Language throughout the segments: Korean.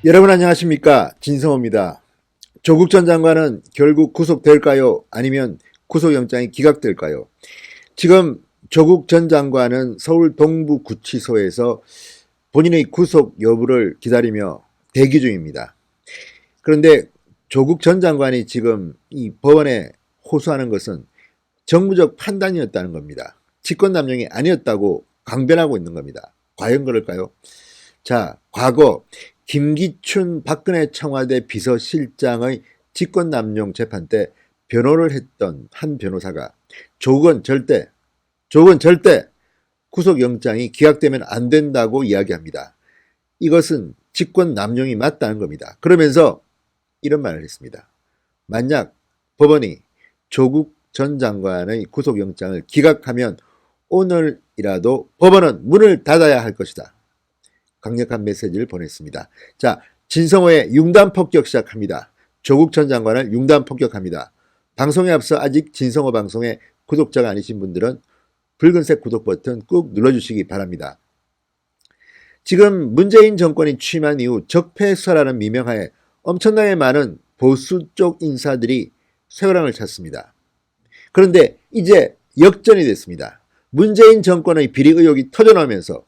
여러분 안녕하십니까? 진성호입니다. 조국 전 장관은 결국 구속될까요? 아니면 구속영장이 기각될까요? 지금 조국 전 장관은 서울 동부구치소에서 본인의 구속 여부를 기다리며 대기 중입니다. 그런데 조국 전 장관이 지금 이 법원에 호소하는 것은 정무적 판단이었다는 겁니다. 직권남용이 아니었다고 강변하고 있는 겁니다. 과연 그럴까요? 자, 과거 김기춘 박근혜 청와대 비서실장의 직권남용 재판 때 변호를 했던 한 변호사가 조국은 절대 구속영장이 기각되면 안 된다고 이야기합니다. 이것은 직권남용이 맞다는 겁니다. 그러면서 이런 말을 했습니다. 만약 법원이 조국 전 장관의 구속영장을 기각하면 오늘이라도 법원은 문을 닫아야 할 것이다. 강력한 메시지를 보냈습니다. 자, 진성호의 융단 폭격 시작합니다. 조국 전 장관을 융단 폭격합니다. 방송에 앞서 아직 진성호 방송의 구독자가 아니신 분들은 붉은색 구독 버튼 꾹 눌러주시기 바랍니다. 지금 문재인 정권이 취임한 이후 적폐수사라는 미명하에 엄청나게 많은 보수 쪽 인사들이 쇠고랑을 찼습니다. 그런데 이제 역전이 됐습니다. 문재인 정권의 비리 의혹이 터져나오면서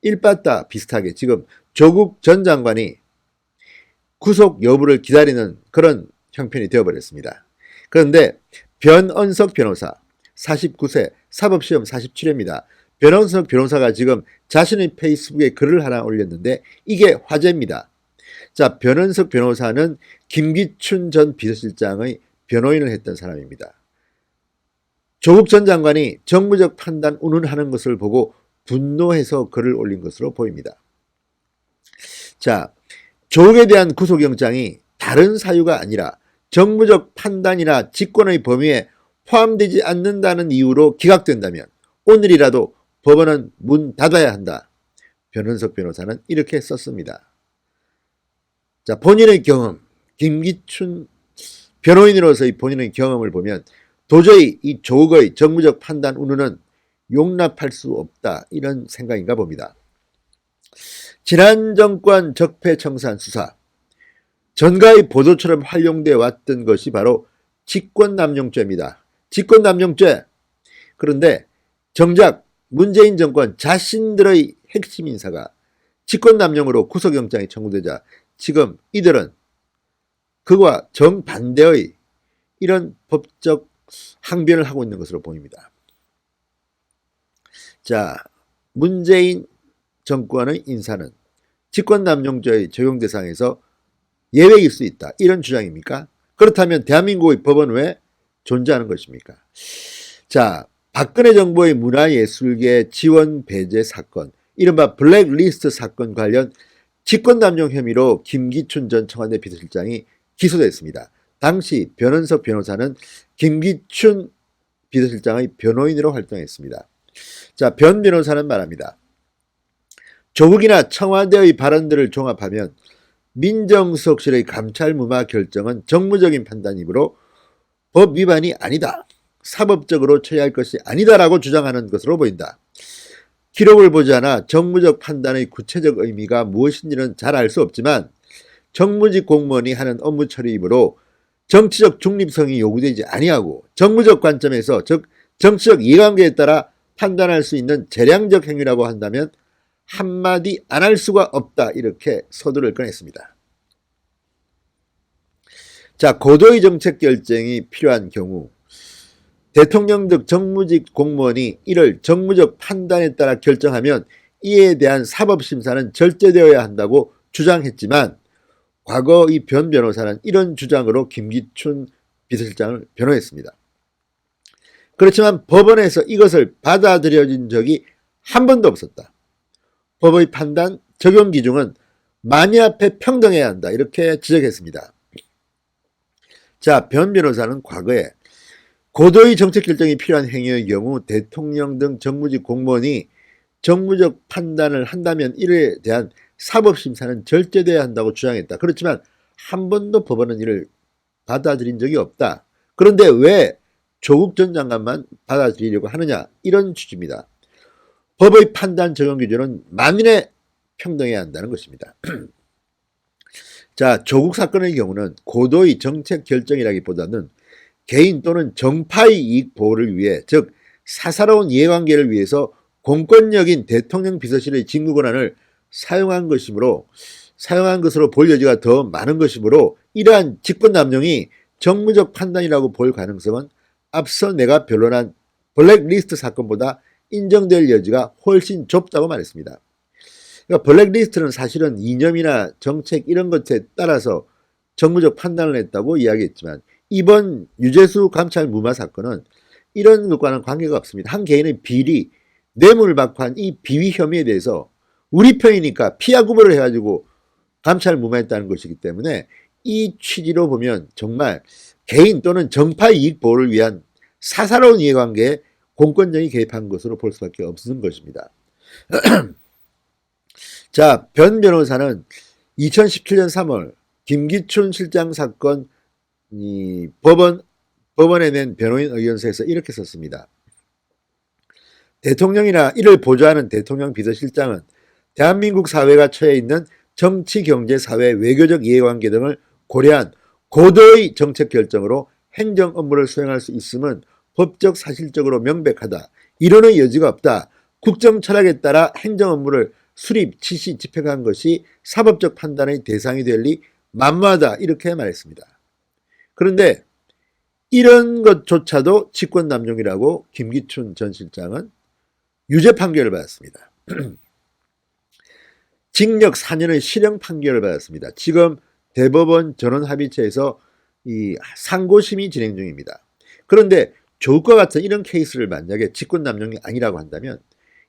일바따 비슷하게 지금 조국 전 장관이 구속 여부를 기다리는 그런 형편이 되어버렸습니다. 그런데 변언석 변호사 49세 사법시험 47회입니다. 변언석 변호사가 지금 자신의 페이스북에 글을 하나 올렸는데 이게 화제입니다. 자, 변언석 변호사는 김기춘 전 비서실장의 변호인을 했던 사람입니다. 조국 전 장관이 정무적 판단 운운하는 것을 보고 분노해서 글을 올린 것으로 보입니다. 자, 조국에 대한 구속영장이 다른 사유가 아니라 정무적 판단이나 직권의 범위에 포함되지 않는다는 이유로 기각된다면 오늘이라도 법원은 문 닫아야 한다. 변은석 변호사는 이렇게 썼습니다. 자, 본인의 경험, 김기춘 변호인으로서의 본인의 경험을 보면 도저히 이 조국의 정무적 판단 운운은 용납할 수 없다, 이런 생각인가 봅니다. 지난 정권 적폐청산 수사, 전가의 보도처럼 활용되어 왔던 것이 바로 직권남용죄입니다. 직권남용죄. 그런데 정작 문재인 정권 자신들의 핵심 인사가 직권남용으로 구속영장이 청구되자 지금 이들은 그와 정반대의 이런 법적 항변을 하고 있는 것으로 보입니다. 자, 문재인 정권의 인사는 직권남용죄의 적용 대상에서 예외일 수 있다, 이런 주장입니까? 그렇다면 대한민국의 법은 왜 존재하는 것입니까? 자, 박근혜 정부의 문화예술계 지원 배제 사건, 이른바 블랙리스트 사건 관련 직권남용 혐의로 김기춘 전 청와대 비서실장이 기소됐습니다. 당시 변은석 변호사는 김기춘 비서실장의 변호인으로 활동했습니다. 자, 변 변호사는 말합니다. 조국이나 청와대의 발언들을 종합하면 민정수석실의 감찰 무마 결정은 정무적인 판단이므로 법 위반이 아니다, 사법적으로 처리할 것이 아니다라고 주장하는 것으로 보인다. 기록을 보지 않아 정무적 판단의 구체적 의미가 무엇인지는 잘 알 수 없지만 정무직 공무원이 하는 업무 처리이므로 정치적 중립성이 요구되지 아니하고 정무적 관점에서 즉 정치적 이해관계에 따라 판단할 수 있는 재량적 행위라고 한다면 한마디 안 할 수가 없다, 이렇게 서두를 꺼냈습니다. 자, 고도의 정책 결정이 필요한 경우 대통령 등 정무직 공무원이 이를 정무적 판단에 따라 결정하면 이에 대한 사법심사는 절제되어야 한다고 주장했지만 과거 이 변 변호사는 이런 주장으로 김기춘 비서실장을 변호했습니다. 그렇지만 법원에서 이것을 받아들여진 적이 한 번도 없었다. 법의 판단, 적용 기준은 만인 앞에 평등해야 한다, 이렇게 지적했습니다. 자, 변 변호사는 과거에 고도의 정책 결정이 필요한 행위의 경우 대통령 등 정무직 공무원이 정무적 판단을 한다면 이에 대한 사법심사는 절제돼야 한다고 주장했다. 그렇지만 한 번도 법원은 이를 받아들인 적이 없다. 그런데 왜 조국 전 장관만 받아들이려고 하느냐, 이런 취지입니다. 법의 판단 적용 기준은 만인에 평등해야 한다는 것입니다. 자, 조국 사건의 경우는 고도의 정책 결정이라기보다는 개인 또는 정파의 이익 보호를 위해, 즉 사사로운 이해관계를 위해서 공권력인 대통령 비서실의 직무 권한을 사용한 것으로 볼 여지가 더 많은 것이므로 이러한 직권 남용이 정무적 판단이라고 볼 가능성은 앞서 내가 변론한 블랙리스트 사건보다 인정될 여지가 훨씬 좁다고 말했습니다. 그러니까 블랙리스트는 사실은 이념이나 정책 이런 것에 따라서 정무적 판단을 했다고 이야기했지만 이번 유재수 감찰 무마 사건은 이런 것과는 관계가 없습니다. 한 개인의 비리, 뇌물 받고 한 이 비위 혐의에 대해서 우리 편이니까 피하 구별을 해가지고 감찰 무마했다는 것이기 때문에 이 취지로 보면 정말 개인 또는 정파 이익 보호를 위한 사사로운 이해관계에 공권력이 개입한 것으로 볼 수밖에 없는 것입니다. 자, 변 변호사는 2017년 3월 김기춘 실장 사건 법원에 낸 변호인 의견서에서 이렇게 썼습니다. 대통령이나 이를 보좌하는 대통령 비서실장은 대한민국 사회가 처해 있는 정치, 경제, 사회, 외교적 이해관계 등을 고려한 고도의 정책 결정으로 행정 업무를 수행할 수 있음은 법적 사실적으로 명백하다. 이론의 여지가 없다. 국정 철학에 따라 행정 업무를 수립, 지시, 집행한 것이 사법적 판단의 대상이 될 리 만무하다. 이렇게 말했습니다. 그런데 이런 것조차도 직권남용이라고 김기춘 전 실장은 유죄 판결을 받았습니다. 징역 4년의 실형 판결을 받았습니다. 지금 대법원 전원합의체에서 이 상고심이 진행 중입니다. 그런데 조국과 같은 이런 케이스를 만약에 직권남용이 아니라고 한다면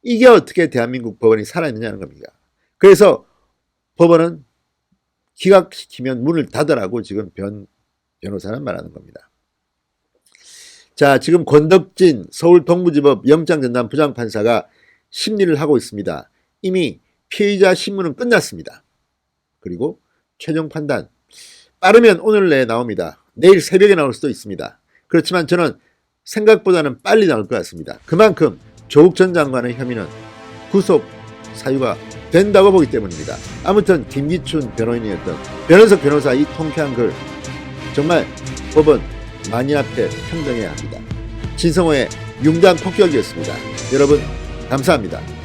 이게 어떻게 대한민국 법원이 살아있느냐는 겁니다. 그래서 법원은 기각시키면 문을 닫으라고 지금 변호사는 말하는 겁니다. 자, 지금 권덕진 서울 동부지법 영장전담 부장판사가 심리를 하고 있습니다. 이미 피의자 신문은 끝났습니다. 그리고 최종 판단 빠르면 오늘 내에 나옵니다. 내일 새벽에 나올 수도 있습니다. 그렇지만 저는 생각보다는 빨리 나올 것 같습니다. 그만큼 조국 전 장관의 혐의는 구속 사유가 된다고 보기 때문입니다. 아무튼 김기춘 변호인이었던 변현석 변호사 이 통쾌한 글 정말 법원 만인 앞에 평정해야 합니다. 진성호의 융단 폭격이었습니다. 여러분 감사합니다.